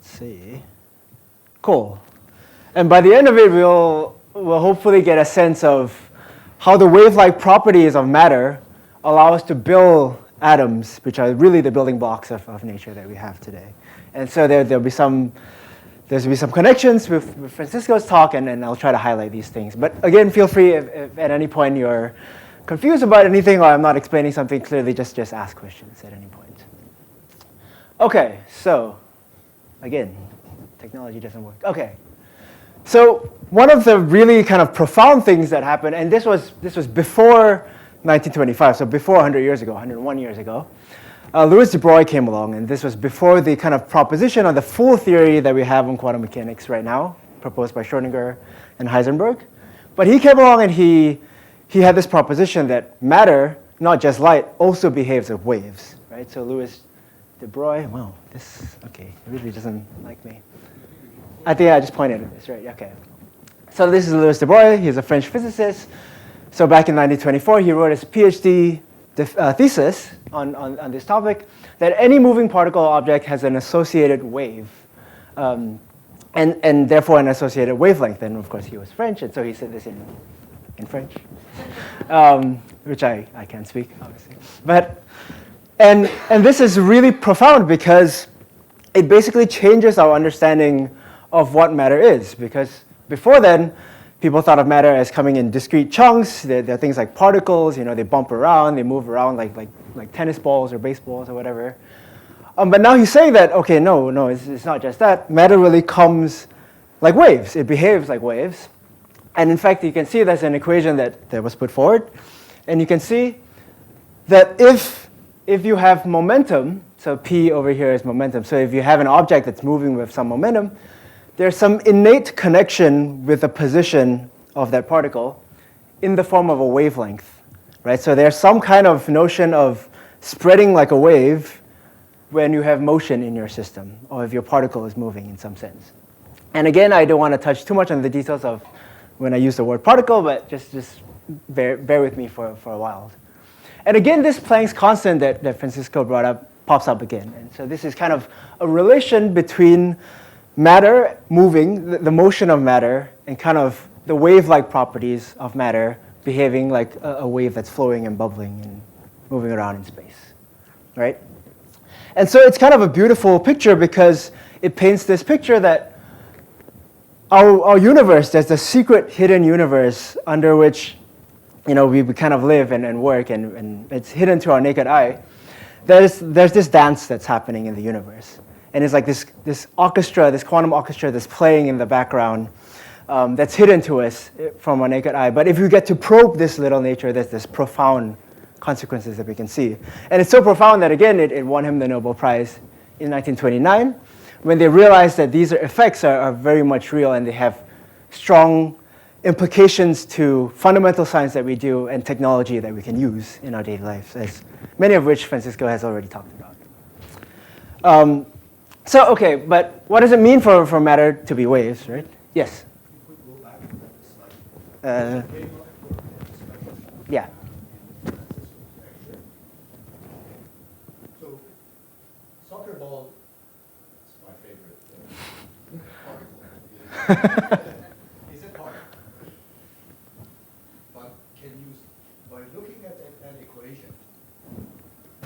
let's see. Cool. And by the end of it, we'll hopefully get a sense of how the wave-like properties of matter allow us to build atoms, which are really the building blocks of nature that we have today. And so there'll be some connections with Francisco's talk, and I'll try to highlight these things. But again, feel free if at any point you're confused about anything or I'm not explaining something clearly, just ask questions at any point. Okay, so again, technology doesn't work. Okay, so one of the really kind of profound things that happened, and this was before 1925, so before 100 years ago, 101 years ago, Louis de Broglie came along, and this was before the kind of proposition on the full theory that we have on quantum mechanics right now, proposed by Schrödinger and Heisenberg. But he came along and he had this proposition that matter, not just light, also behaves as waves, right? So Louis de Broglie, wow, okay, it really doesn't like me. I think I just pointed at this, right? Okay. So this is Louis de Broglie. He's a French physicist. So back in 1924, he wrote his PhD thesis on this topic, that any moving particle object has an associated wave, and therefore an associated wavelength. And of course, he was French, and so he said this in French, which I can't speak, obviously. But and this is really profound because it basically changes our understanding of what matter is. Because before then, people thought of matter as coming in discrete chunks. There are things like particles, they bump around, they move around like tennis balls or baseballs or whatever. But now he's saying that, okay, no, it's not just that. Matter really comes like waves. It behaves like waves. And in fact, you can see there's an equation that was put forward. And you can see that if you have momentum, so P over here is momentum. So if you have an object that's moving with some momentum, there's some innate connection with the position of that particle in the form of a wavelength, right? So there's some kind of notion of spreading like a wave when you have motion in your system, or if your particle is moving in some sense. And again, I don't want to touch too much on the details of when I use the word particle, but just bear with me for a while. And again, this Planck's constant that Francisco brought up pops up again. And so this is kind of a relation between matter moving, the motion of matter, and kind of the wave-like properties of matter behaving like a wave that's flowing and bubbling and moving around in space, right? And so it's kind of a beautiful picture because it paints this picture that our universe, there's a secret hidden universe under which we kind of live and work, and it's hidden to our naked eye. There's this dance that's happening in the universe. And it's like this orchestra, this quantum orchestra that's playing in the background that's hidden to us from our naked eye. But if you get to probe this little nature, there's this profound consequences that we can see. And it's so profound that, again, it won him the Nobel Prize in 1929 when they realized that these effects are very much real and they have strong implications to fundamental science that we do and technology that we can use in our daily lives, as many of which Francisco has already talked about. So, okay, but what does it mean for matter to be waves, right? Yes? Yeah. So, soccer ball is my favorite particle. Is a particle. But by looking at that equation,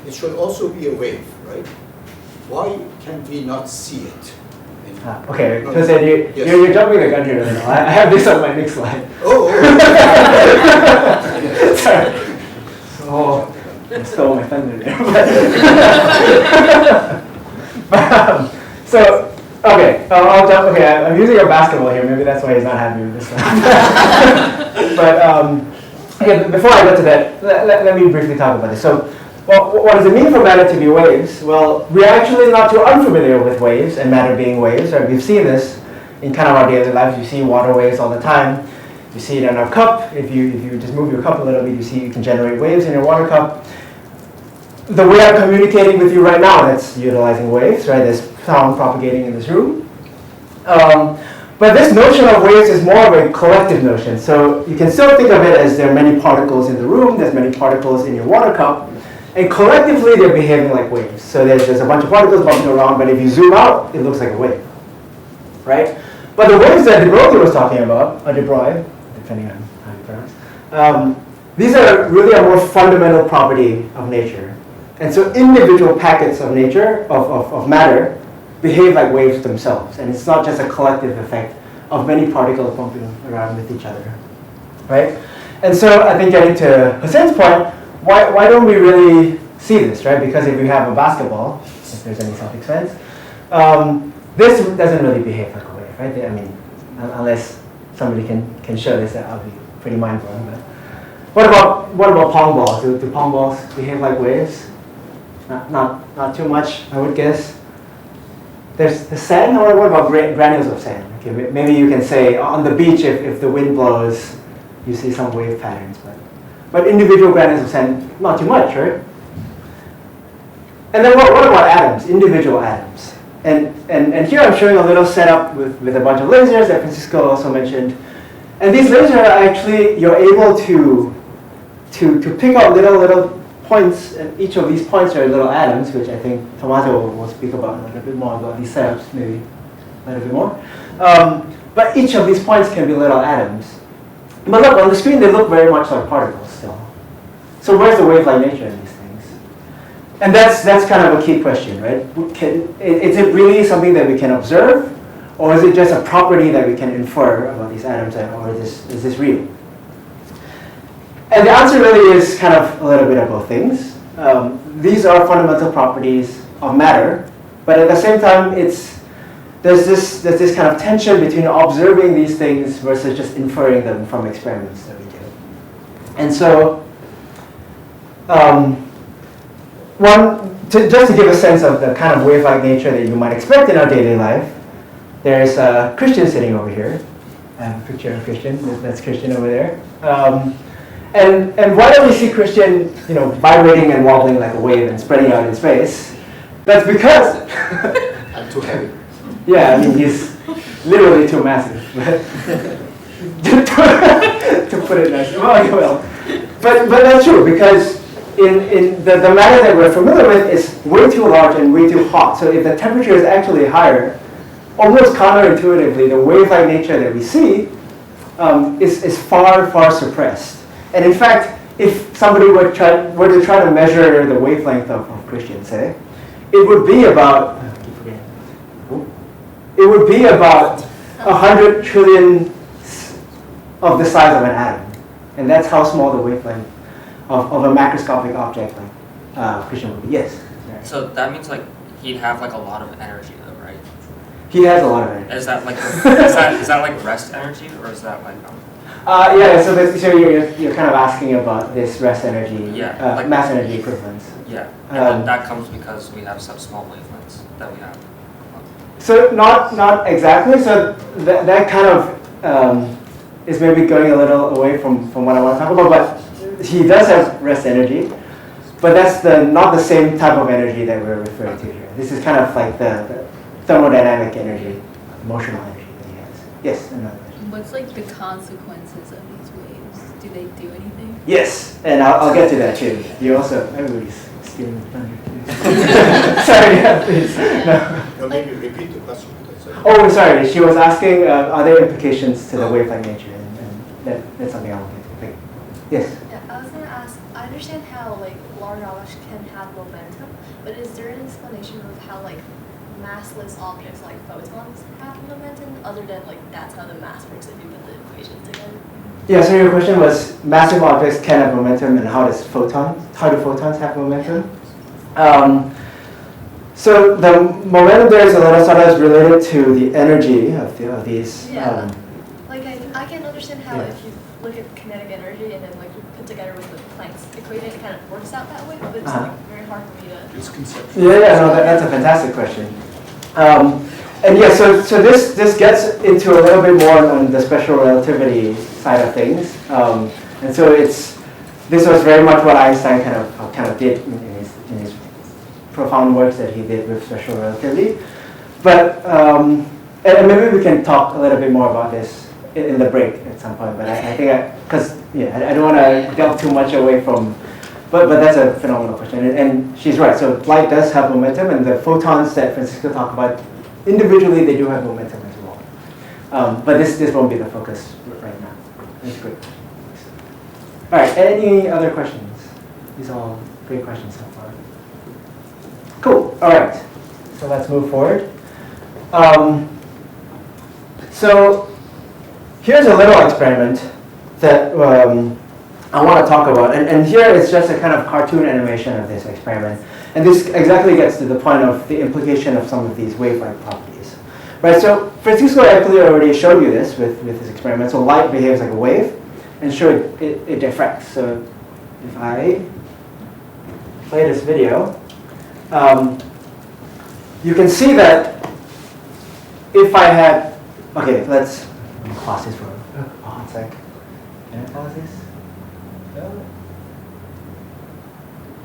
it should also be a wave, right? Why can we not see it? Okay, because you're jumping the gun here. I have this on my next slide. Oh. Sorry. I stole my thunder there. I'll jump. Okay, I'm using a basketball here. Maybe that's why he's not happy with this one. But before I go to that, let me briefly talk about this. So, what does it mean for matter to be waves? Well, we're actually not too unfamiliar with waves and matter being waves. Right? We've seen this in kind of our daily lives. You see water waves all the time. You see it in our cup. If you just move your cup a little bit, you can generate waves in your water cup. The way I'm communicating with you right now, that's utilizing waves, right? There's sound propagating in this room. But this notion of waves is more of a collective notion. So you can still think of it as there are many particles in the room, there's many particles in your water cup, And collectively, they're behaving like waves. So there's a bunch of particles bumping around, but if you zoom out, it looks like a wave, right? But the waves that de Broglie was talking about, or de Broglie, depending on how you pronounce, these are really a more fundamental property of nature. And so individual packets of nature, of matter, behave like waves themselves. And it's not just a collective effect of many particles bumping around with each other, right? And so I think getting to Hussein's point, why don't we really see this, right? Because if you have a basketball, if there's any self-expense, this doesn't really behave like a wave, right? I mean, unless somebody can show this, I'll be pretty mind-blowing. But what about pong balls? Do pong balls behave like waves? Not too much, I would guess. There's the sand, or what about granules of sand? Okay, maybe you can say on the beach, if the wind blows, you see some wave patterns, but individual granules of sand, not too much, right? And then what about atoms, individual atoms? And here I'm showing a little setup with a bunch of lasers that Francisco also mentioned. And these lasers are actually, you're able to pick out little points, and each of these points are little atoms, which I think Tommaso will speak about a little bit more about these setups, maybe a little bit more. But each of these points can be little atoms. But look, on the screen they look very much like particles still. So where's the wave-like nature in these things? And that's kind of a key question, right? Is it really something that we can observe, or is it just a property that we can infer about these atoms, or is this real? And the answer really is kind of a little bit of both things. These are fundamental properties of matter, but at the same time, there's this kind of tension between observing these things versus just inferring them from experiments that we do. And so, just to give a sense of the kind of wave-like nature that you might expect in our daily life, there's Christian sitting over here. I have a picture of Christian. That's Christian over there. And why don't we see Christian, vibrating and wobbling like a wave and spreading out in space? That's because I'm too heavy. Yeah, I mean he's literally too massive. To put it nicely. Well, but that's true because in the matter that we're familiar with is way too large and way too hot. So if the temperature is actually higher, almost counterintuitively, the wave-like nature that we see is far suppressed. And in fact, if somebody were to try to measure the wavelength of Christian, say, it would be about 100 trillion of the size of an atom. And that's how small the wavelength of a macroscopic object like Christian would be. Yes? So that means like he'd have like a lot of energy though, right? He has a lot of energy. Is that like is that like rest energy, or is that like yeah, so you're kind of asking about this rest energy, like mass energy equivalence. Yeah, and that comes because we have such small wavelengths that we have. So not exactly. So that kind of is maybe going a little away from what I want to talk about. But he does have rest energy, but that's not the same type of energy that we're referring to here. This is kind of like the thermodynamic energy, emotional energy that he has. Yes, another question. What's like the consequences of these waves? Do they do anything? Yes, and I'll get to that too. You also, everybody's stealing the thunder. Sorry, yeah, please. No, maybe repeat the question. Oh, sorry. She was asking, are there implications to the wave-like nature? And that's something I will get to. Thank you. Yes? Yeah, I was going to ask, I understand how like large objects can have momentum, but is there an explanation of how like massless objects like photons have momentum, other than like that's how the mass works if you put the equations together? Yeah, so your question was massive objects can have momentum, and how do photons have momentum? So the momentum there is a little sort of related to the energy of these. Yeah. Like I can understand how if you look at kinetic energy and then like you put together with the Planck's equation, it kind of works out that way, but it's like very hard for me to. It's conceptual. Yeah, no, that's a fantastic question. And yeah, so this gets into a little bit more on the special relativity side of things. And so this was very much what Einstein kind of did in his profound works that he did with special relativity. But and maybe we can talk a little bit more about this in the break at some point. But I think because I don't want to delve too much away from. but that's a phenomenal question, and she's right. So light does have momentum, and the photons that Francisco talked about, individually they do have momentum as well. But this won't be the focus right now. That's great. All right, any other questions? These are all great questions so far. Cool, all right. So let's move forward. So here's a little experiment that I want to talk about. And here it's just a kind of cartoon animation of this experiment. And this exactly gets to the point of the implication of some of these wave-like properties. Right, so Francisco actually already showed you this with his experiment. So light behaves like a wave, and sure, it diffracts. So if I play this video, you can see that if I had, okay, let's pause this for a hot sec. Can I pause this? No.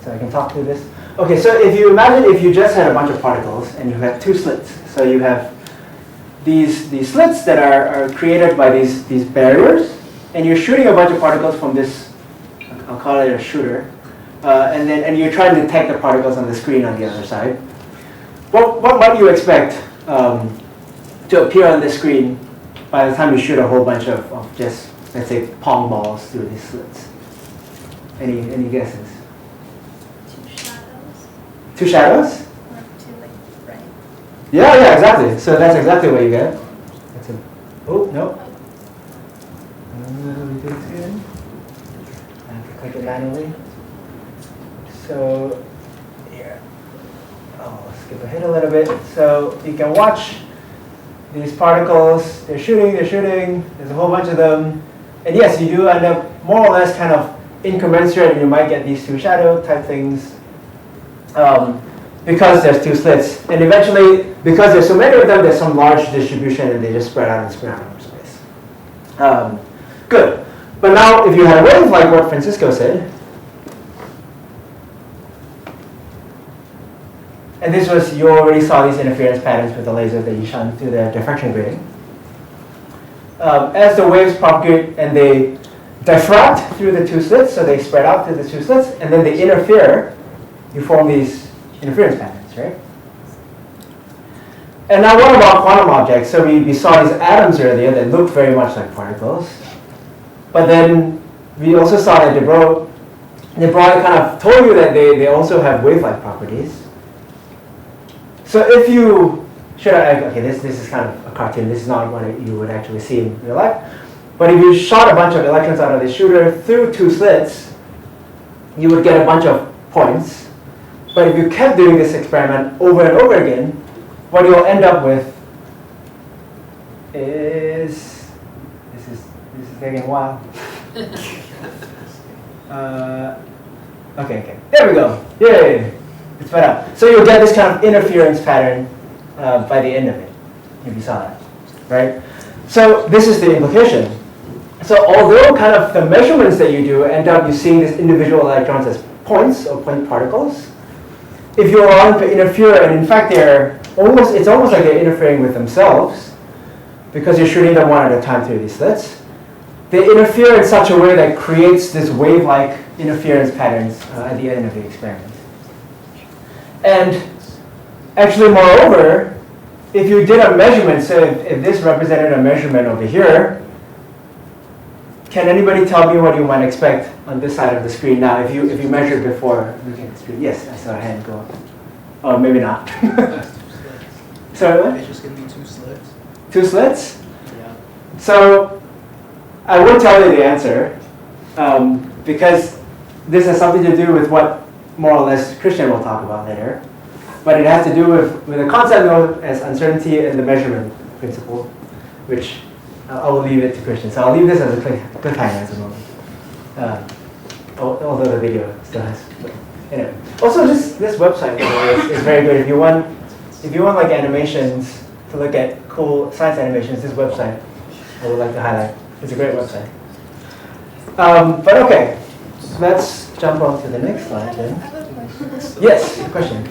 So I can talk through this. Okay, so if you imagine if you just had a bunch of particles and you had two slits. So you have these slits that are created by these barriers, and you're shooting a bunch of particles from this, I'll call it a shooter, and you're trying to detect the particles on the screen on the other side. What might you expect to appear on the screen by the time you shoot a whole bunch of just, let's say, pong balls through these slits? Any guesses? Two shadows. Two shadows? Or two like right. Yeah, exactly. So that's exactly what you get. That's a, oh, no. I have to click it manually. So here. Oh, skip ahead a little bit. So you can watch these particles. They're shooting. There's a whole bunch of them. And yes, you do end up more or less kind of incommensurate. You might get these two shadow type things. Because there's two slits. And eventually, because there's so many of them, there's some large distribution and they just spread out and spread out over space. Good. But now, if you had a wave like what Francisco said, and this was, you already saw these interference patterns with the laser that you shone through the diffraction grating. As the waves propagate and they diffract through the two slits, so they spread out through the two slits, and then they interfere, you form these interference patterns, right? And now what about quantum objects? So we saw these atoms earlier that looked very much like particles. But then we also saw that de Broglie kind of told you that they also have wave-like properties. So if you, okay, this is kind of a cartoon. This is not what you would actually see in real life. But if you shot a bunch of electrons out of the shooter through two slits, you would get a bunch of points. But if you kept doing this experiment over and over again, what you'll end up with is, this is taking a while. Okay, there we go. Yay, it's spread out. So you'll get this kind of interference pattern by the end of it, if you saw that, right? So this is the implication. So although kind of the measurements that you do end up you seeing these individual electrons as points or point particles, if you allow them to interfere, and in fact it's almost like they're interfering with themselves because you're shooting them one at a time through these slits. They interfere in such a way that creates this wave-like interference patterns at the end of the experiment. And actually, moreover, if you did a measurement, so if this represented a measurement over here, can anybody tell me what you might expect on this side of the screen now? If you measured before looking at the screen, yes, I saw a hand go up. Oh, maybe not. Sorry, what? It's just going to be two slits. Two slits? Yeah. So I will tell you the answer because this has something to do with what more or less Christian will talk about later. But it has to do with a concept known as uncertainty and the measurement principle, which I will leave it to Christian. So I'll leave this as a cliffhanger at the moment. Although the video still has. Anyway. Also, this website is very good. If you want like animations to look at cool science animations, this website I would like to highlight. It's a great website. But okay, let's jump on to the next slide then. I have a question. Yes, question.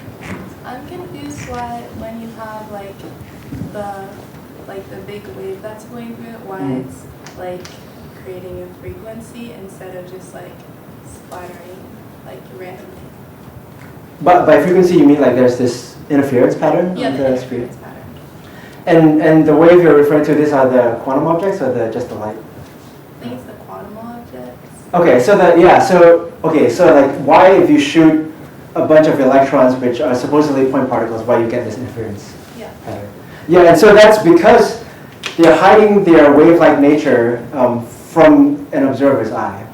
I'm confused why when you have like the big wave that's going through it, why it's like creating a frequency instead of just like splattering. like randomly. But by frequency, you mean like there's this interference pattern Yeah, on the the screen? interference pattern. And the wave you're referring to, these are the quantum objects or just the light? I think it's the quantum objects. Okay, so like why if you shoot a bunch of electrons which are supposedly point particles, why you get this interference Yeah. pattern? Yeah, and so that's because they're hiding their wave-like nature from an observer's eye.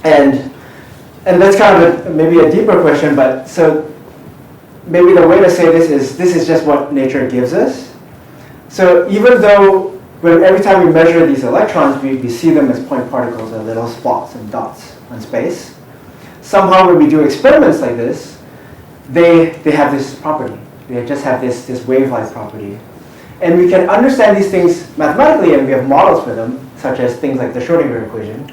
And that's kind of maybe a deeper question, but so maybe the way to say this is just what nature gives us. So even though every time we measure these electrons, we see them as point particles or little spots and dots on space, somehow when we do experiments like this, they have this property. They just have this wave-like property. And we can understand these things mathematically, and we have models for them, such as things like the Schrodinger equation.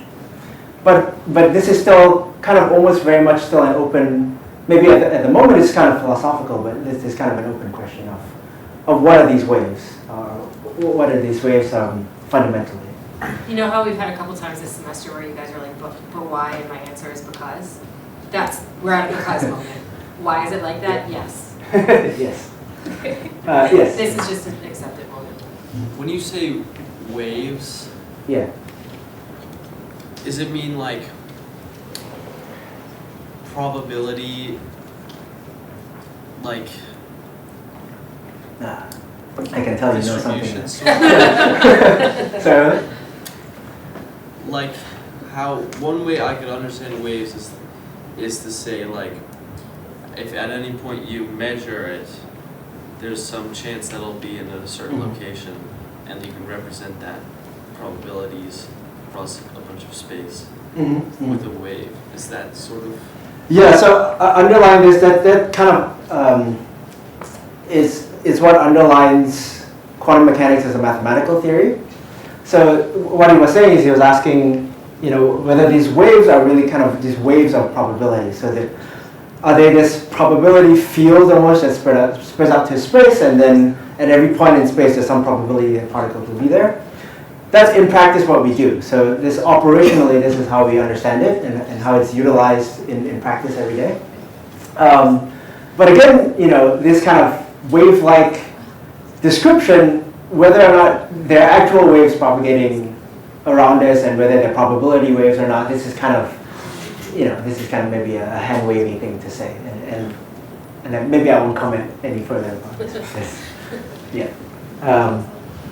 But this is still kind of almost very much still an open, maybe at the moment it's kind of philosophical, but this is kind of an open question of what are these waves? What are these waves fundamentally? You know how we've had a couple times this semester where you guys are like, but why? And my answer is because. We're at a because moment. Why is it like that? Yes. Yes. Yes. This is just an accepted moment. When you say waves, Yeah. does it mean like probability, like I can tell you know something. distributions? So, Like how one way I could understand waves is to say like if at any point you measure it, there's some chance that it'll be in a certain location, and you can represent that probabilities across a bunch of space with a wave. Is that sort of? yeah, so underlying this, that kind of is what underlines quantum mechanics as a mathematical theory. So what he was saying is he was asking, whether these waves are really kind of these waves of probability. So that are they this probability field almost that spreads out to space, and then at every point in space there's some probability that particles will be there? That's in practice what we do. So this operationally, this is how we understand it and how it's utilized in practice every day. But again, this kind of wave-like description, whether or not they're actual waves propagating around us and whether they're probability waves or not, this is kind of maybe a hand-wavy thing to say. And then maybe I won't comment any further about this. Yeah.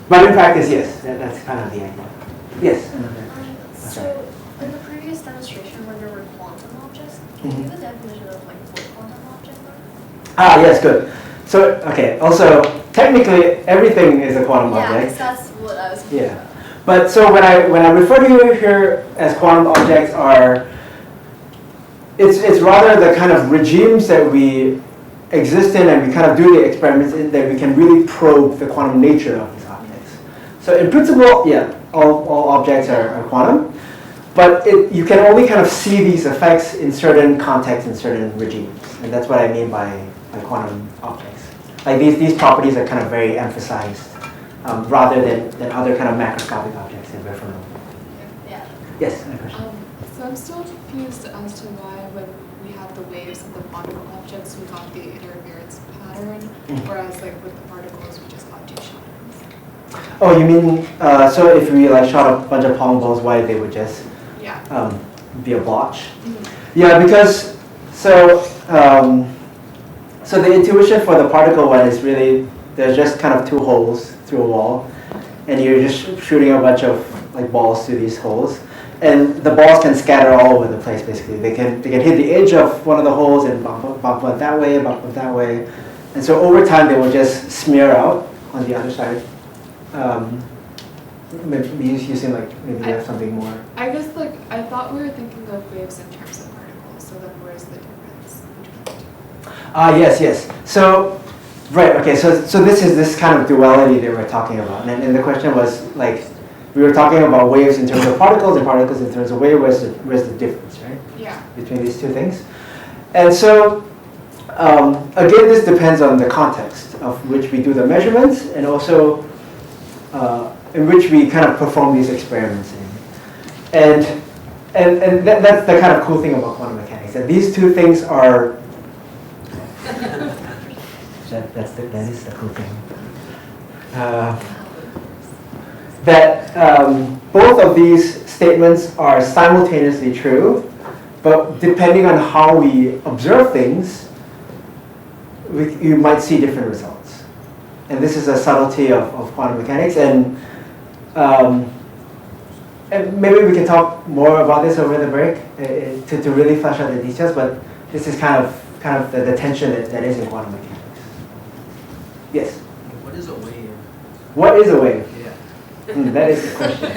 But in practice, yes, that's kind of the idea. Yes? So in the previous demonstration when there were quantum objects, can you give a definition of like what quantum objects are? Yes, good. So, okay, also, technically, everything is a quantum Yeah, object. because that's what I was Yeah. But so when I refer to you here as quantum objects it's rather the kind of regimes that we exist in and we kind of do the experiments in that we can really probe the quantum nature of these objects. So in principle, yeah, all objects are quantum, but you can only kind of see these effects in certain contexts, in certain regimes. And that's what I mean by quantum objects. Like these properties are kind of very emphasized rather than other kind of macroscopic objects that we're familiar with. Yeah. Yes, another question. So I'm still confused as to why when we have the waves of the quantum objects we got the interference pattern, whereas like with the particles we just got two shots. Oh, you mean, so if we shot a bunch of pong balls, why they would just be a blotch? Yeah, because, so the intuition for the particle one is really, there's just kind of two holes through a wall, and you're just shooting a bunch of balls through these holes. And the balls can scatter all over the place, basically. They can hit the edge of one of the holes and bump up that way, bump up that way. And so over time, they will just smear out on the other side. Maybe you seem like maybe you have something more. I guess I thought we were thinking of waves in terms of particles, so then where's the difference between the two? Yes. So, right, okay, so this is this kind of duality that we're talking about. And the question was we were talking about waves in terms of particles and particles in terms of wave. Where's the difference, right? Yeah. Between these two things. And so, again, this depends on the context of which we do the measurements and also in which we kind of perform these experiments in. And that's the kind of cool thing about quantum mechanics. that these two things are, that is the cool thing. Both of these statements are simultaneously true, but depending on how we observe things, you might see different results. And this is a subtlety of quantum mechanics, and maybe we can talk more about this over the break to really flesh out the details, but this is kind of the tension that is in quantum mechanics. Yes? What is a wave? What is a wave? Yeah. That is the question.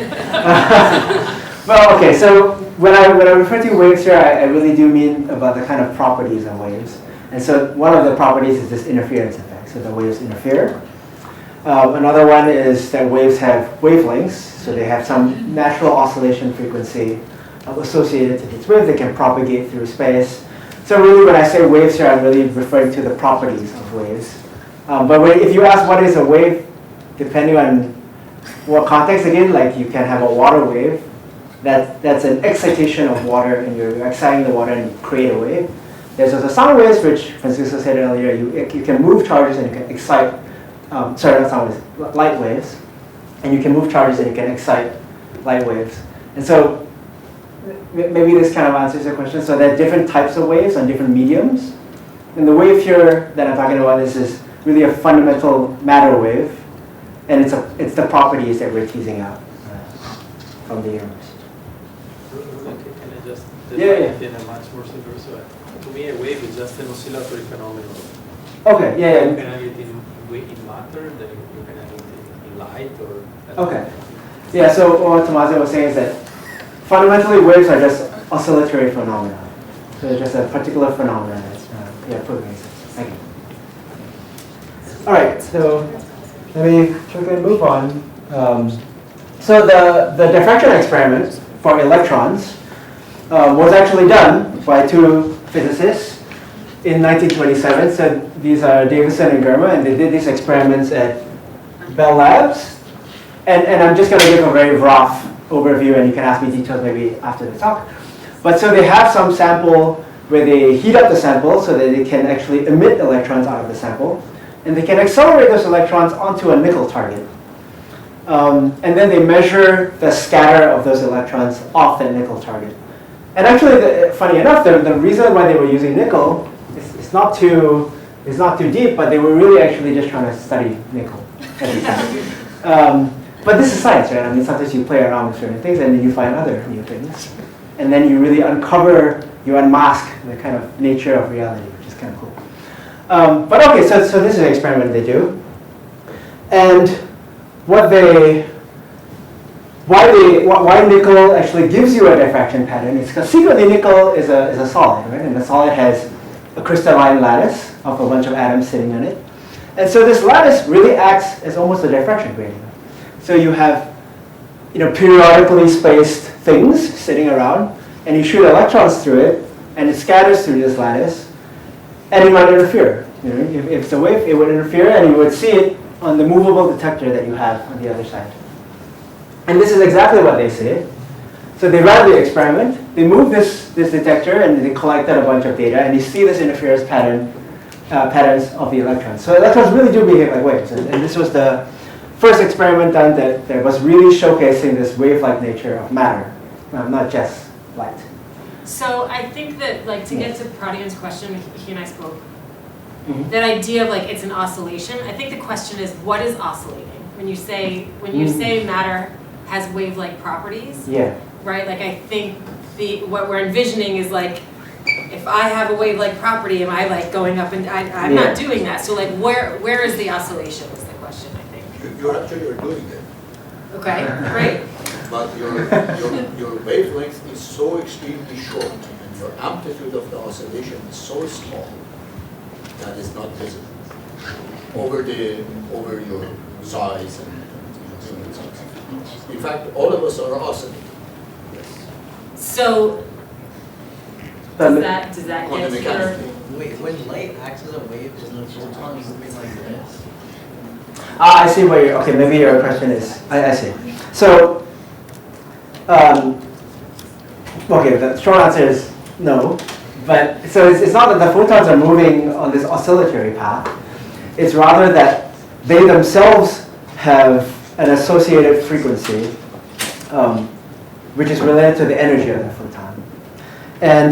Well, okay, so when I refer to waves here, I really do mean about the kind of properties of waves. And so one of the properties is this interference effect. So the waves interfere. Another one is that waves have wavelengths. So they have some natural oscillation frequency associated to these waves. They can propagate through space. So really when I say waves here, I'm really referring to the properties of waves. But if you ask what is a wave, depending on what context, again, like you can have a water wave. That's an excitation of water, and you're exciting the water and you create a wave. There's also sound waves, which Francisco said earlier, you can move charges and you can excite, sorry, not sound waves, light waves. And you can move charges and you can excite light waves. And so maybe this kind of answers your question. So there are different types of waves on different mediums. And the wave here that I'm talking about is really a fundamental matter wave. And it's the properties that we're teasing out from the universe. Okay, can I just Yeah. in a much more simpler way? To me, a wave is just an oscillatory phenomenon. Okay, You yeah. can have it in matter, then you can have it in light, or... Okay. Yeah, so what Tommaso was saying is that fundamentally waves are just oscillatory phenomena. So they're just a particular phenomenon that's proving sense. Thank you. All right, so let me quickly move on. So the diffraction experiment for electrons was actually done by two physicists in 1927. So these are Davisson and Germer, and they did these experiments at Bell Labs. And I'm just going to give a very rough overview, and you can ask me details maybe after the talk. But so they have some sample where they heat up the sample so that they can actually emit electrons out of the sample. And they can accelerate those electrons onto a nickel target. And then they measure the scatter of those electrons off that nickel target. And actually, funny enough, the reason why they were using nickel is not too deep, but they were really actually just trying to study nickel at the time. But this is science, right? I mean, sometimes you play around with certain things and then you find other new things. And then you really you unmask the kind of nature of reality, which is kind of cool. But okay, so this is an experiment they do. And why nickel actually gives you a diffraction pattern is because secretly nickel is a solid, right? And the solid has a crystalline lattice of a bunch of atoms sitting on it. And so this lattice really acts as almost a diffraction gradient. So you have periodically spaced things sitting around, and you shoot electrons through it, and it scatters through this lattice, and it might interfere. If it's a wave, it would interfere, and you would see it on the movable detector that you have on the other side. And this is exactly what they say. So they ran the experiment, they moved this detector, and they collected a bunch of data, and you see this interference patterns of the electrons. So electrons really do behave like waves, and this was the first experiment done that was really showcasing this wave-like nature of matter, not just light. So I think that, to get to Pradyan's question, he and I spoke, that idea of it's an oscillation. I think the question is, what is oscillating? When you say matter has wave-like properties, right? I think what we're envisioning is if I have a wave-like property, am I going up and I'm not doing that. So where is the oscillation is the question, I think. You're actually doing it. Okay, right? But your wavelength is so extremely short, and your amplitude of the oscillation is so small that it's not visible over your size and human size. In fact, all of us are oscillating. So does that Quantum get mechanics. Wait, when light acts as a wave, is the photon moving like this? I see where you're, okay, maybe your question is, I see. So, okay, the short answer is no, But so it's not that the photons are moving on this oscillatory path. It's rather that they themselves have an associated frequency, which is related to the energy of the photon. And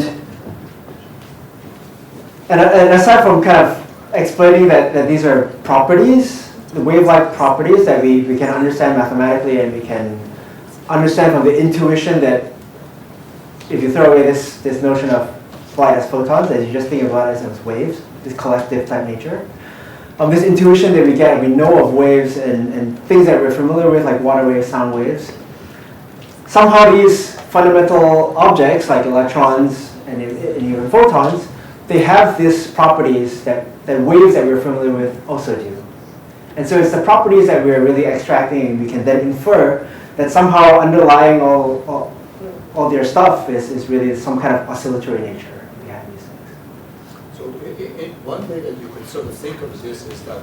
aside from kind of explaining that these are properties, the wave-like properties that we can understand mathematically, and we can understand from the intuition that if you throw away this notion of light as photons, that you just think about it as waves, this collective type nature. This intuition that we get, we know of waves and things that we're familiar with, like water waves, sound waves. Somehow these fundamental objects, like electrons and even photons, they have these properties that waves that we're familiar with also do. And so it's the properties that we're really extracting, and we can then infer that somehow underlying all their stuff is really some kind of oscillatory nature. We have these things. So one way that you could sort of think of this is that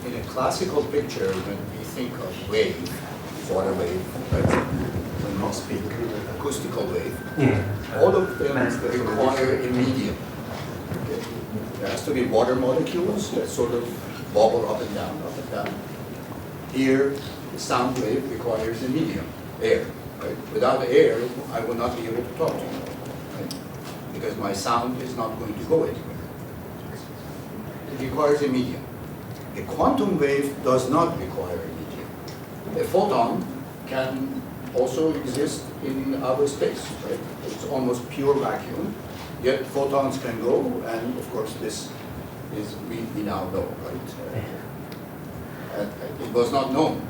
in a classical picture, when we think of wave, water wave, right? When we speak acoustical wave, all of them require a medium. Okay? There has to be water molecules that sort of bobble up and down, up and down. Here, the sound wave requires a medium, air. Right? Without air, I will not be able to talk to you, right? Because my sound is not going to go anywhere. It requires a medium. A quantum wave does not require a medium. A photon can also exist in outer space, right? It's almost pure vacuum, yet photons can go, and of course this is, we now know, right? And it was not known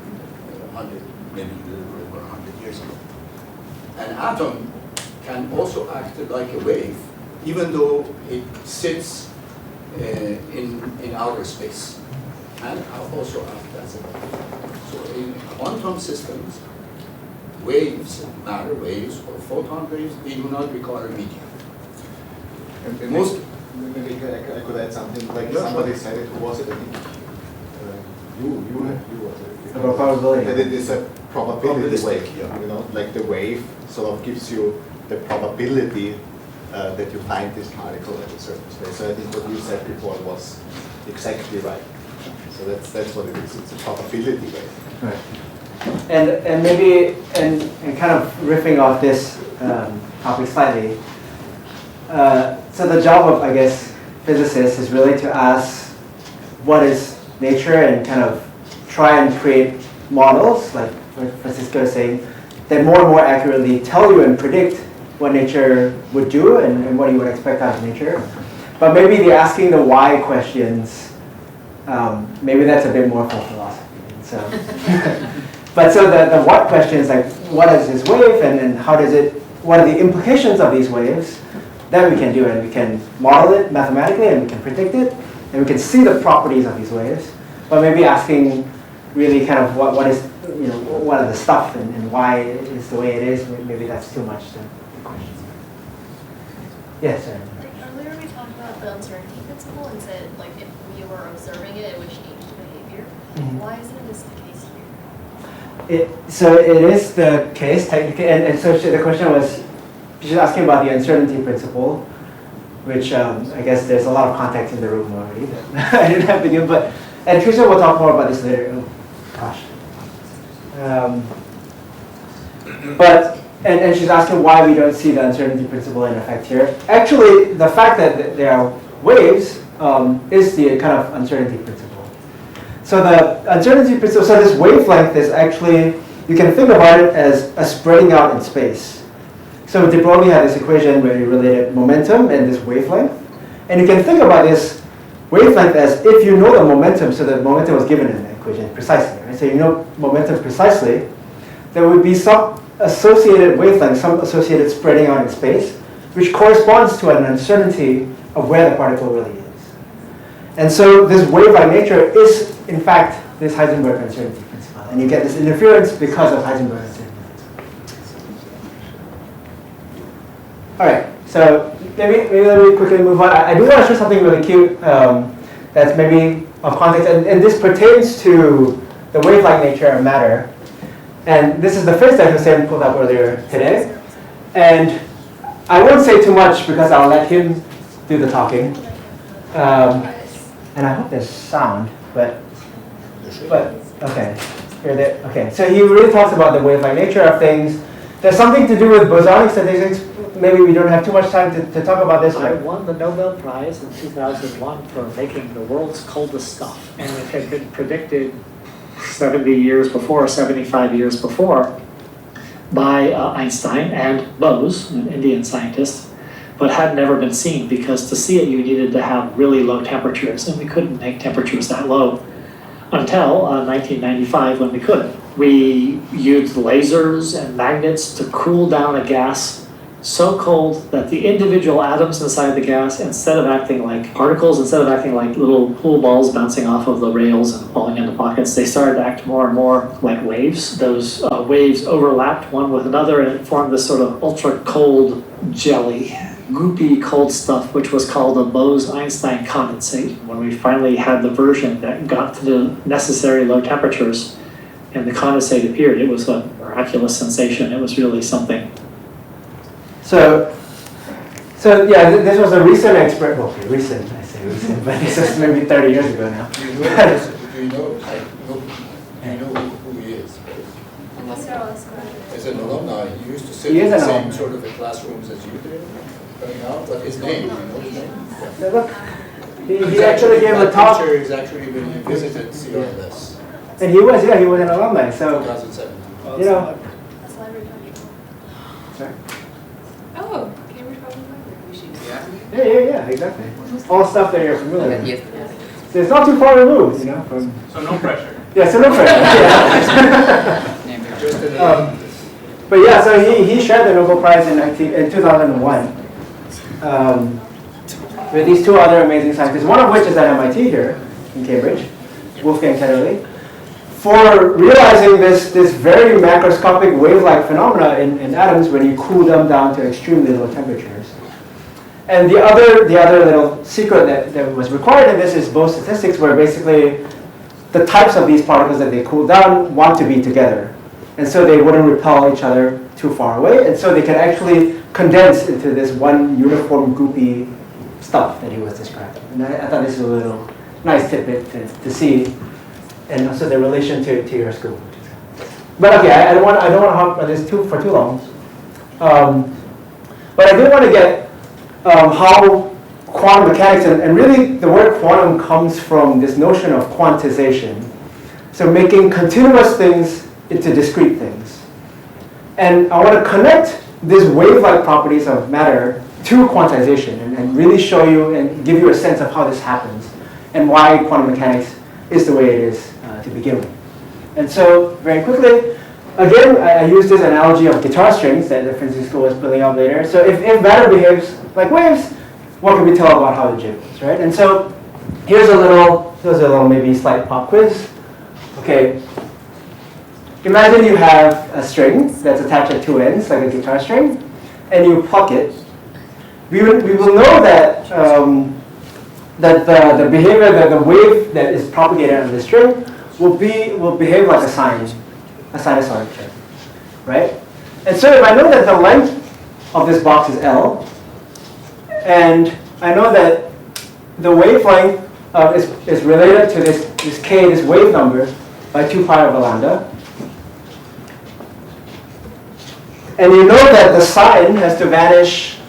100, maybe over 100 years ago. An atom can also act like a wave, even though it sits in outer space, and also act as a wave. So in quantum systems, waves, matter waves, or photon waves, they do not require a medium. And Most. Maybe I could add something. Like somebody said it, who was it? I think you was it. About probability. That it is a probability wave. Yeah. You know, like the wave sort of gives you the probability that you find this particle at a certain space. So I think what you said before was exactly right. So that's what it is. It's a probability wave. Right. And maybe and kind of riffing off this topic slightly. So the job of, I guess, physicists is really to ask what is nature and kind of try and create models, like Francisco is saying, that more and more accurately tell you and predict what nature would do and what you would expect out of nature. But maybe the asking the why questions, maybe that's a bit more for philosophy. So, but so the what question is like, what is this wave and how does it, what are the implications of these waves? That we can do, and we can model it mathematically, and we can predict it, and we can see the properties of these waves. But maybe asking really kind of what is, you know, what are the stuff and why it is the way it is, maybe that's too much the question. Yes, sir. Like earlier we talked about the uncertainty principle and said like if we were observing it, it would change the behavior. Why isn't this the case here? So it is the case technically, and so the question was, she's asking about the uncertainty principle, which I guess there's a lot of context in the room already that I didn't have to give, but, and Tricia will talk more about this later. Oh, gosh. And she's asking why we don't see the uncertainty principle in effect here. Actually, the fact that there are waves is the kind of uncertainty principle. So the uncertainty principle, so this wavelength is actually, you can think about it as a spreading out in space. So de Broglie had this equation where he related momentum and this wavelength. And you can think about this wavelength as if you know the momentum, so the momentum was given in the equation precisely, right? So you know momentum precisely, there would be some associated wavelength, some associated spreading out in space, which corresponds to an uncertainty of where the particle really is. And so this wave-like nature is, in fact, this Heisenberg uncertainty principle. And you get this interference because of Heisenberg uncertainty. All right, so maybe let me quickly move on. I do want to show something really cute that's maybe of context, and this pertains to the wave-like nature of matter. And this is the first that Hussein pulled up earlier today. And I won't say too much because I'll let him do the talking. And I hope there's sound, but okay. Okay, so he really talks about the wave-like nature of things. There's something to do with bosonic statistics. Maybe we don't have too much time to talk about this. I won the Nobel Prize in 2001 for making the world's coldest stuff. And it had been predicted 70 years before, 75 years before, by Einstein and Bose, an Indian scientist, but had never been seen because to see it you needed to have really low temperatures, and we couldn't make temperatures that low until 1995 when we could. We used lasers and magnets to cool down a gas so cold that the individual atoms inside the gas, instead of acting like particles, instead of acting like little pool balls bouncing off of the rails and falling into pockets, they started to act more and more like waves. Those waves overlapped one with another and it formed this sort of ultra cold jelly, goopy cold stuff, which was called a Bose-Einstein condensate. When we finally had the version that got to the necessary low temperatures and the condensate appeared, it was a miraculous sensation. It was really something. So yeah, this was a recent experiment. Well, recent, I say recent, but this is maybe 30 years ago now. Do you know who he is? As an alumni, he used to sit in the same sort of classrooms as you did. But his name, you know his name? Yeah, look, he actually gave a talk. He's actually when he visited CRLS. And he was an alumni. So 2007. You know. That's library public. Sorry. Oh, Cambridge Public Library. Yeah, exactly. All stuff that you're familiar with. So it's not too far removed, you know. From So no pressure. Yeah, so no pressure. Yeah. But yeah, so he shared the Nobel Prize in 2001 with these two other amazing scientists, one of which is at MIT here in Cambridge, Wolfgang Ketterle, for realizing this very macroscopic wave-like phenomena in atoms when you cool them down to extremely low temperatures. And the other little secret that was required in this is Bose statistics, where basically the types of these particles that they cool down want to be together. And so they wouldn't repel each other too far away. And so they can actually condense into this one uniform goopy stuff that he was describing. And I thought this was a little nice tidbit to see. And also the relation to your school. But okay, I don't want to hop on this for too long. But I do want to get how quantum mechanics, and really the word quantum comes from this notion of quantization. So making continuous things into discrete things. And I want to connect these wave-like properties of matter to quantization and really show you and give you a sense of how this happens and why quantum mechanics is the way it is to begin with. And so, very quickly, again, I use this analogy of guitar strings that Francisco was building up later. So if matter behaves like waves, what can we tell about how it jiggles, right? And so here's a little maybe slight pop quiz. Okay, imagine you have a string that's attached at two ends, like a guitar string, and you pluck it. We will know that that the behavior, the wave that is propagated on the string will behave like a sinusoid chip, right? And so if I know that the length of this box is L, and I know that the wavelength is related to this k, this wave number, by 2 pi over lambda, and you know that the sign has to vanish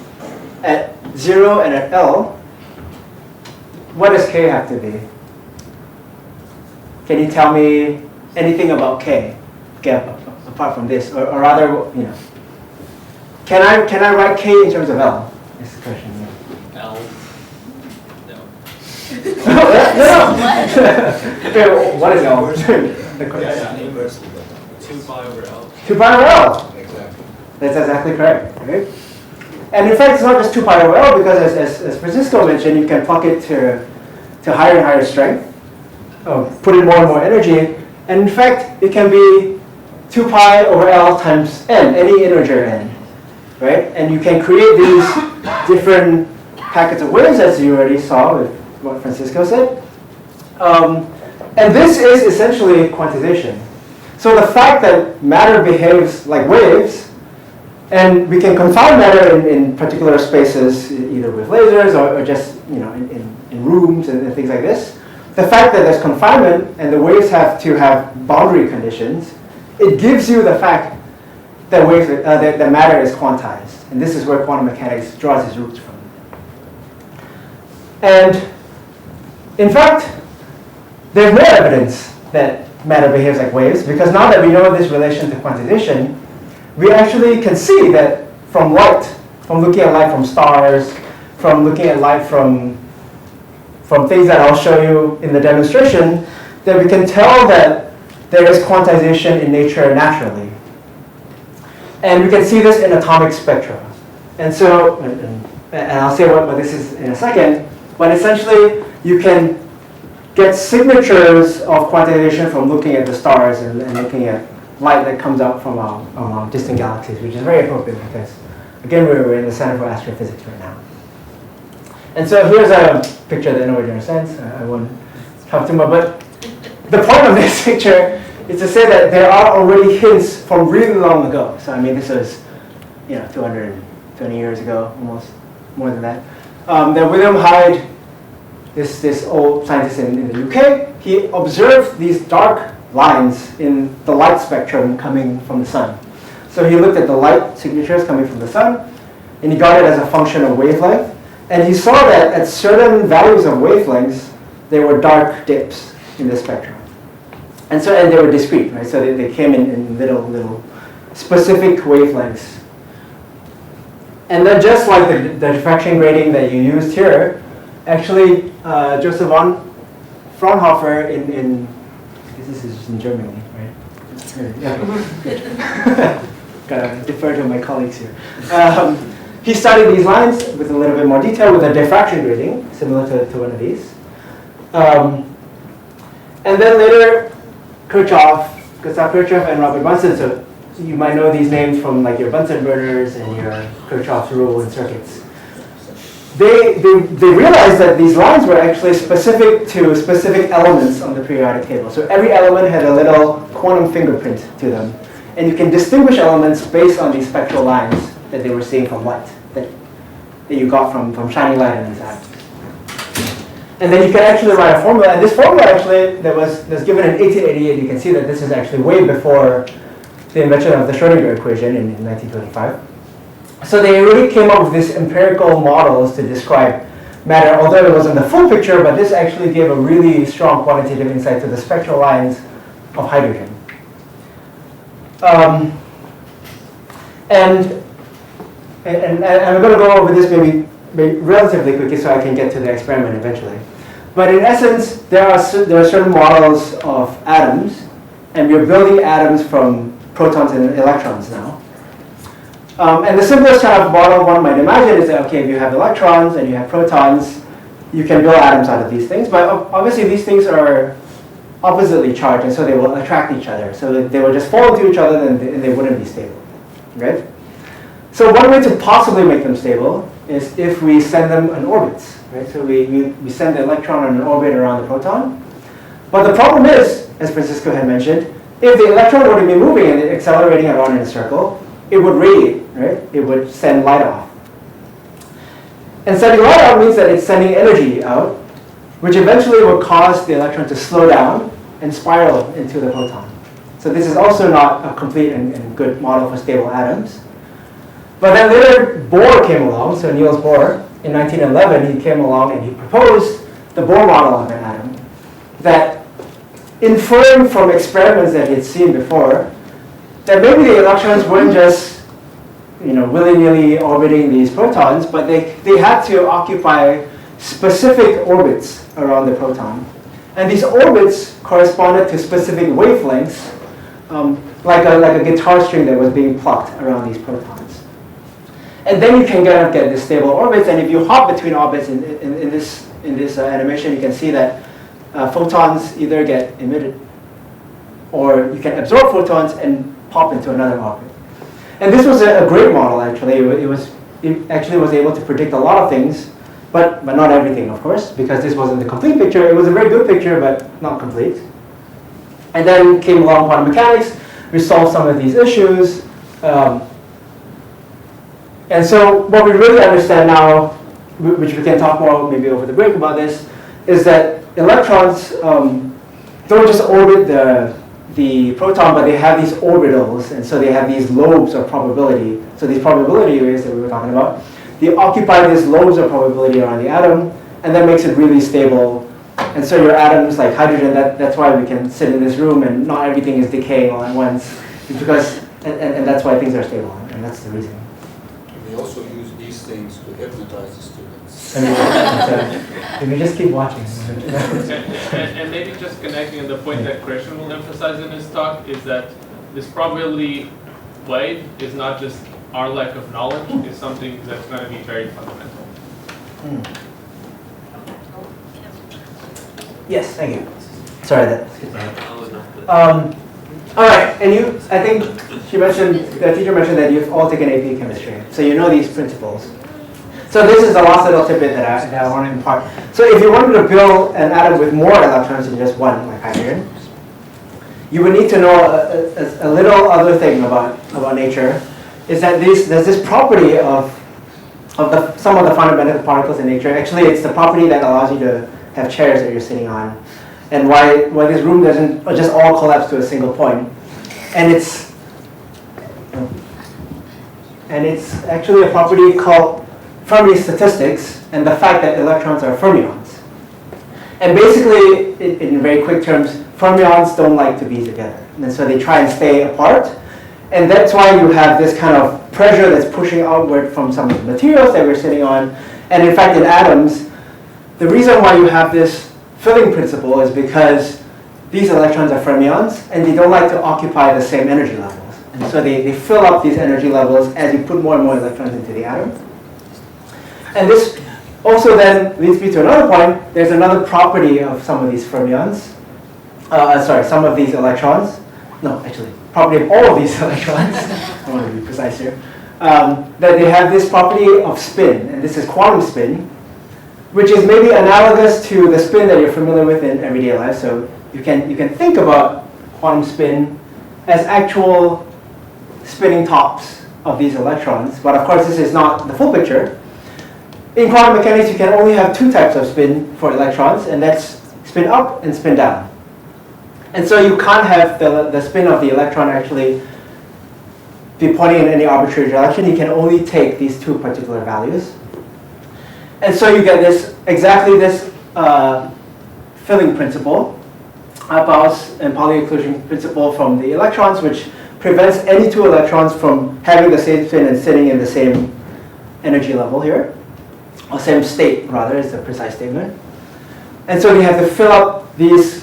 at 0 and at L, what does k have to be? Can you tell me anything about k? Apart from this, or rather, you know, can I write k in terms of L? Is the question. Yeah. L. No. No. What is L? The question. Inversely. 2 pi over L. 2 pi over L. Exactly. That's exactly correct. Right? And in fact, it's not just 2 pi over L, because as Francisco mentioned, you can pluck it to higher and higher strength, put in more and more energy, and in fact, it can be 2 pi over L times n, any integer n, right? And you can create these different packets of waves, as you already saw with what Francisco said. And this is essentially quantization. So the fact that matter behaves like waves And we can confine matter in particular spaces, either with lasers or just in rooms and things like this. The fact that there's confinement and the waves have to have boundary conditions, it gives you the fact that that matter is quantized. And this is where quantum mechanics draws its roots from. And in fact, there's more evidence that matter behaves like waves, because now that we know this relation to quantization, we actually can see that from light, from looking at light from stars, from looking at light from things that I'll show you in the demonstration, that we can tell that there is quantization in nature naturally. And we can see this in atomic spectra. And so, and I'll say what this is in a second, but essentially you can get signatures of quantization from looking at the stars and looking at light that comes out from distant galaxies, which is very appropriate because, again, we're in the Center for Astrophysics right now. And so here's a picture that nobody understands. I won't have too much, but the point of this picture is to say that there are already hints from really long ago. So I mean, this was 220 years ago, almost more than that. That William Hyde, this old scientist in the UK, he observed these dark lines in the light spectrum coming from the sun. So he looked at the light signatures coming from the sun, and he got it as a function of wavelength. And he saw that at certain values of wavelengths, there were dark dips in the spectrum. And they were discrete, right? So they came in little specific wavelengths. And then just like the diffraction grating that you used here, actually Joseph von Fraunhofer in this is in Germany, right? Yeah. Gotta defer to my colleagues here. He studied these lines with a little bit more detail with a diffraction grating, similar to one of these. And then later, Gustav Kirchhoff and Robert Bunsen, so you might know these names from like your Bunsen burners and your Kirchhoff's rule in circuits. They realized that these lines were actually specific to specific elements on the periodic table. So every element had a little quantum fingerprint to them. And you can distinguish elements based on these spectral lines that they were seeing from light, that you got from shining light on these atoms. And then you can actually write a formula. And this formula actually that was given in 1888, you can see that this is actually way before the invention of the Schrödinger equation in 1925. So they really came up with these empirical models to describe matter, although it wasn't the full picture, but this actually gave a really strong quantitative insight to the spectral lines of hydrogen. And I'm going to go over this maybe relatively quickly so I can get to the experiment eventually. But in essence, there are certain models of atoms, and we're building atoms from protons and electrons now. And the simplest kind of model one might imagine is that, okay, if you have electrons and you have protons, you can build atoms out of these things. But obviously these things are oppositely charged, and so they will attract each other. So that they will just fall into each other and they wouldn't be stable, right? So one way to possibly make them stable is if we send them in orbits, right? So we send the electron on an orbit around the proton. But the problem is, as Francisco had mentioned, if the electron were to be moving and accelerating around in a circle, it would radiate, right? It would send light off. And sending light out means that it's sending energy out, which eventually will cause the electron to slow down and spiral into the proton. So this is also not a complete and good model for stable atoms. But then later Bohr came along, so Niels Bohr, in 1911, he came along and he proposed the Bohr model of an atom that, inferring from experiments that he had seen before, that maybe the electrons weren't just willy-nilly orbiting these protons, but they had to occupy specific orbits around the proton. And these orbits corresponded to specific wavelengths, like a guitar string that was being plucked around these protons. And then you can kind of get these stable orbits, and if you hop between orbits in this animation, you can see that photons either get emitted or you can absorb photons and pop into another orbit. And this was a great model, actually. It actually was able to predict a lot of things, but not everything, of course, because this wasn't the complete picture. It was a very good picture, but not complete. And then came along quantum mechanics. We solved some of these issues. And so what we really understand now, which we can talk more maybe over the break about this, is that electrons don't just orbit the proton, but they have these orbitals, and so they have these lobes of probability. So these probability waves that we were talking about, they occupy these lobes of probability around the atom, and that makes it really stable. And so your atoms, like hydrogen, that's why we can sit in this room and not everything is decaying all at once, because, and that's why things are stable, and that's the reason. We also use these things to hypnotize the students. If we just keep watching. And maybe just connecting on the point that Christian will emphasize in his talk is that this probability wave is not just our lack of knowledge, it's something that's going to be very fundamental. Yes, thank you. Sorry, all right, and I think the teacher mentioned that you've all taken AP chemistry, so you know these principles. So this is the last little tidbit that I want to impart. So if you wanted to build an atom with more electrons than just one, like hydrogen, you would need to know a little other thing about nature, is that there's this property of some of the fundamental particles in nature. Actually, it's the property that allows you to have chairs that you're sitting on, and why this room doesn't just all collapse to a single point. And it's actually a property called Fermi statistics, and the fact that electrons are fermions. And basically, in very quick terms, fermions don't like to be together, and so they try and stay apart. And that's why you have this kind of pressure that's pushing outward from some of the materials that we're sitting on. And in fact, in atoms, the reason why you have this filling principle is because these electrons are fermions, and they don't like to occupy the same energy levels. And so they fill up these energy levels as you put more and more electrons into the atom. And this also then leads me to another point. There's another property of some of these fermions, some of these electrons. No, actually, property of all of these electrons. I want to be precise here. That they have this property of spin, and this is quantum spin, which is maybe analogous to the spin that you're familiar with in everyday life. So you can think about quantum spin as actual spinning tops of these electrons. But of course, this is not the full picture. In quantum mechanics, you can only have two types of spin for electrons, and that's spin up and spin down. And so you can't have the spin of the electron actually be pointing in any arbitrary direction. You can only take these two particular values. And so you get exactly this filling principle, Bose and Pauli exclusion principle from the electrons, which prevents any two electrons from having the same spin and sitting in the same energy level here, or same state rather is the precise statement. And so you have to fill up these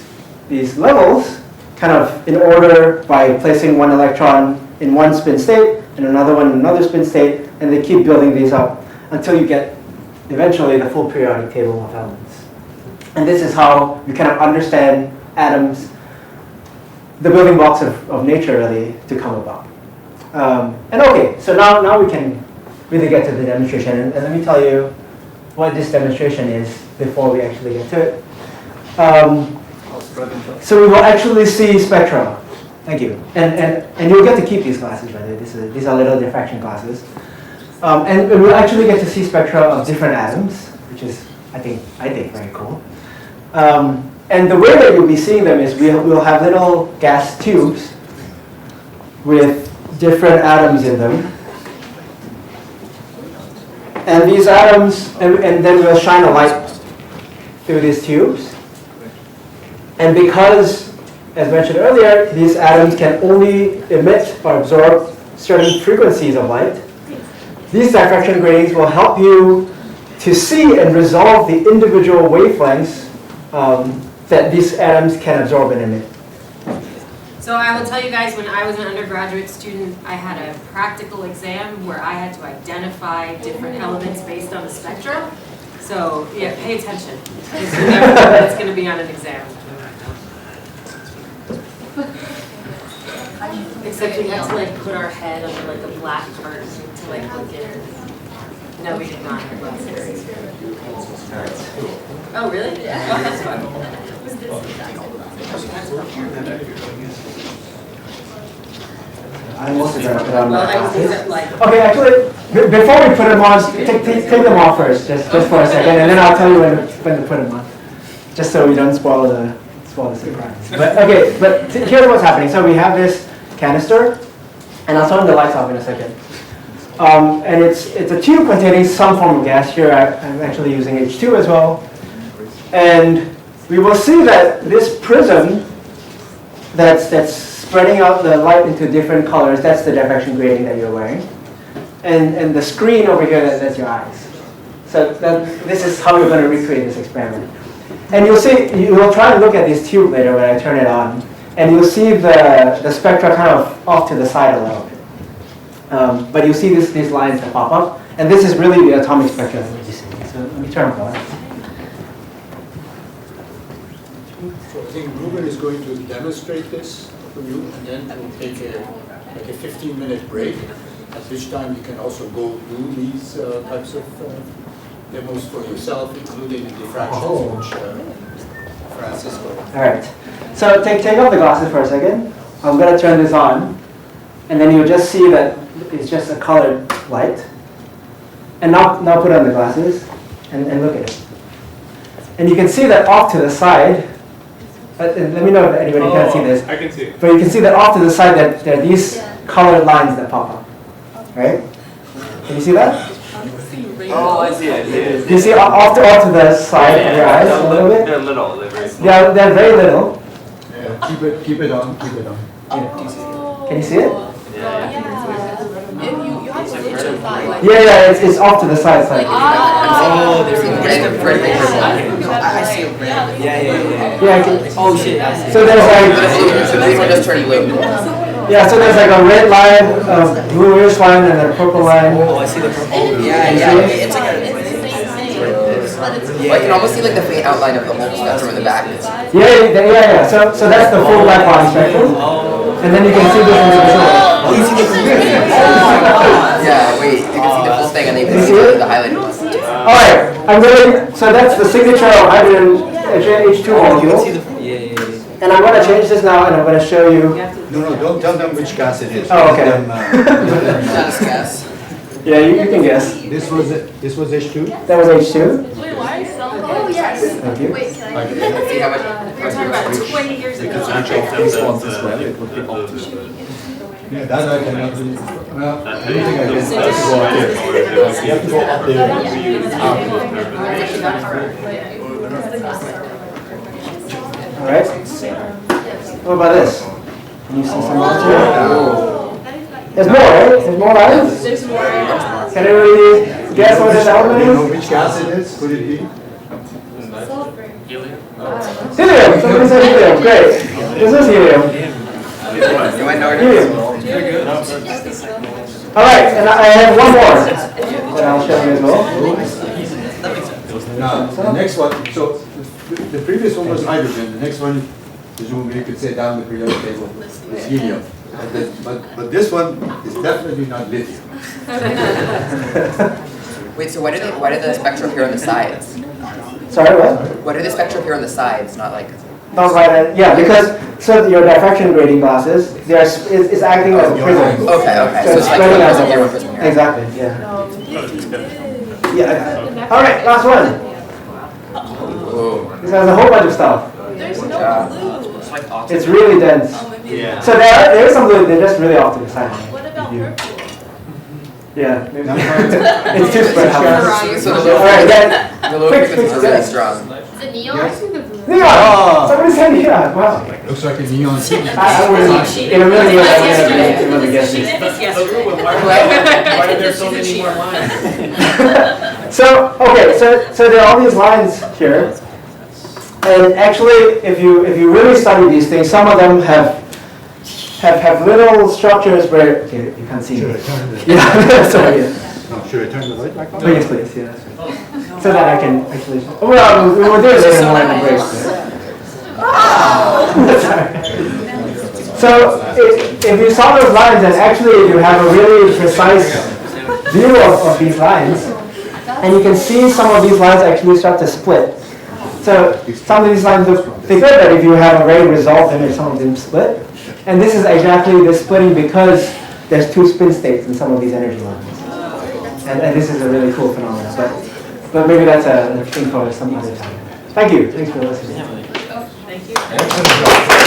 levels kind of in order by placing one electron in one spin state and another one in another spin state, and they keep building these up until you get eventually the full periodic table of elements. And this is how you kind of understand atoms, the building blocks of nature really, to come about. And okay, so now we can really get to the demonstration, and let me tell you what this demonstration is before we actually get to it. So we will actually see spectra. Thank you. And you'll get to keep these glasses, by the way. These are little diffraction glasses. And we'll actually get to see spectra of different atoms, which is, I think, very cool. And the way that you'll be seeing them is we'll have little gas tubes with different atoms in them. And these atoms, and then we'll shine a light through these tubes. And because, as mentioned earlier, these atoms can only emit or absorb certain frequencies of light, these diffraction gratings will help you to see and resolve the individual wavelengths that these atoms can absorb and emit. So I will tell you guys, when I was an undergraduate student, I had a practical exam where I had to identify different elements based on the spectra. So yeah, pay attention. Just remember that it's going to be on an exam. Except we had to like put our head under like a black curtain to like look in. No, we did not have glasses. Oh really? Yeah. Oh, that's fun. I'm also going to put on my Well, I see glasses. that, like, Okay, actually, before we put them on, take them off first, just for a second, and then I'll tell you when to put them on, just so we don't spoil the surprise. But okay, but here's what's happening. So we have this canister, and I'll turn the lights off in a second. And it's a tube containing some form of gas. Here I'm actually using H2 as well, and we will see that this prism that's spreading out the light into different colors, that's the diffraction grating that you're wearing. And the screen over here, that's your eyes. So this is how we're going to recreate this experiment. And you'll see, you'll try and look at this tube later when I turn it on, and you'll see the spectra kind of off to the side a little bit. But you'll see these lines that pop up, and this is really the atomic spectra that you see. So let me turn on the lights. So I think Reuben is going to demonstrate this for you, and then we'll take a 15-minute break, at which time you can also go do these types of demos for yourself, including the diffractions, which Francisco. All right. So take off the glasses for a second. I'm going to turn this on, and then you'll just see that it's just a colored light. And now put on the glasses and look at it. And you can see that off to the side. Let me know if anybody can see this. I can see it. But you can see that off to the side that there are these colored lines that pop up. Right? Can you see that? Oh, I see it. You see off to the side of your eyes a little bit? They're little. They're very small. Yeah, they're very little. Yeah, keep it on. Can you see it? You have to reach the side. Yeah, it's off to the side. It's like, Oh, there's a I see a red. yeah, I can, Oh shit, I see. so there's like, So these one just turned blue. yeah, so there's like a red line, a bluish line, and a purple line. Oh, I see the purple. Yeah, it's like a... I can almost see like the faint outline of the whole spectrum in the back. Yeah. So that's the full black body spectrum. And then you can see this individual. Oh, you see the full thing? Yeah, wait, you can see the full thing and then you can see the highlighted one. Alright, so that's the signature of hydrogen H2 molecule. And I'm going to change this now and I'm going to show you. No, don't tell them which gas it is. Oh, okay. That's gas. Yeah, you can guess. This was H2? That was H2. Wait, why are you selling? Oh, yes. Thank you. Wait, can I? See how much? we're talking about 20 years ago. Yeah, that I cannot do. Well, I don't think I can. You have to go up Alright. What about this? Can you see some more here? There's more, right? There's more lines? There's more. Can everybody guess what this element Do you know is? which gas it is? Could it be? Helium! Somebody said helium, great. This is helium. You might know it. Alright, and I have one more that I'll show you as well. Now, the next one, so the previous one was hydrogen, the next one, presumably you could say down the periodic table, is helium. But this one is definitely not lithium. Wait, so why do the spectra appear on the sides? Sorry, what? Why do the spectra appear on the sides, not like... Not right, yeah, because so your diffraction grating glasses, it's acting as a prism. Okay. So So it's it's like spreading out. prism here, one prism here. Exactly, yeah. Yeah. Alright, last one. Whoa. This has a whole bunch of stuff. There's no blue. It's really dense. Yeah. So there is some blue, they're just really off to the side. What about purple? Yeah, maybe. It's too spread out. So the Alright, then. low frequency is really strong. Is it neon? Neon! Somebody said neon, wow. Looks like a neon. I wouldn't, in a million years, I wouldn't guess She this. did this yesterday. Why are there so many more lines? So, okay, so there are all these lines here. And actually, if you really study these things, some of them have little structures where, okay, you can't see Should me. I turn the, Yeah, sorry, yeah. no, should I turn the light back on? Please, please, yeah, that's right. So that I can actually, well, we will do it later more in the break. So, if you saw those lines, and actually if you have a really precise view of these lines, and you can see some of these lines actually start to split. So some of these lines look thicker, but if you have a very resolved image, some of them split. And this is exactly the splitting because there's two spin states in some of these energy lines. And this is a really cool phenomenon. But maybe that's a thing for some other time. Thank you. Thanks for listening. Thank you.